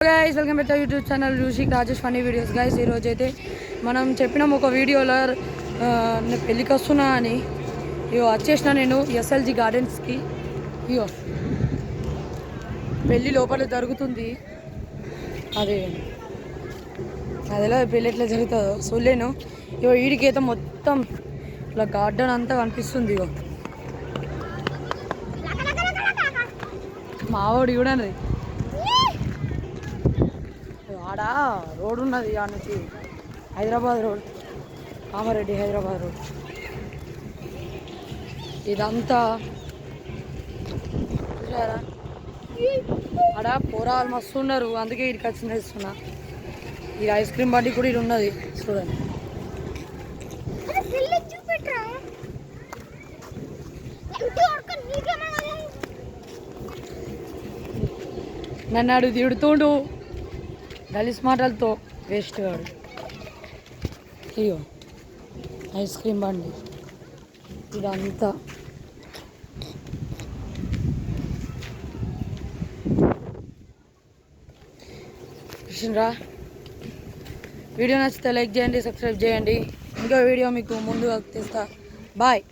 Guys welcome back to YouTube channel Yushik Rajesh funny videos guys. ఈరోజు అయితే మనం చెప్పినాం ఒక వీడియోలో నేను పెళ్ళికి వస్తున్నా అని. ఇగో వచ్చేసిన నేను ఎస్ఎల్జీ గార్డెన్స్కి. ఇగో పెళ్ళి లోపల జరుగుతుంది. అదిలా పెళ్ళి ఎట్లా జరుగుతుందో చూడలేను. ఇగో వీడికి అయితే మొత్తం ఇట్లా గార్డెన్ అంతా కనిపిస్తుంది. ఇగో మావాడు చూడండి, ఆడ రోడ్ ఉన్నది. ఆడ నుంచి హైదరాబాద్ రోడ్, కామారెడ్డి హైదరాబాద్ రోడ్. ఇదంతా చూసారా, ఆడ పోరాలు మస్తు ఉన్నారు, అందుకే ఇక్కడికి వచ్చి నేస్తున్నా. ఈ ఐస్ క్రీమ్ బండి కూడా ఇది ఉన్నది చూడండి. నన్ను అడు తిడుతుండు గలీస్ మాటలతో, వేస్ట్ గాడు. అయ్యో ఐస్ క్రీమ్ బండి ఇదంతా. చూసిండ్రా, వీడియో నచ్చితే లైక్ చేయండి, సబ్స్క్రైబ్ చేయండి. ఇంకో వీడియో మీకు ముందు తెస్తా. బాయ్.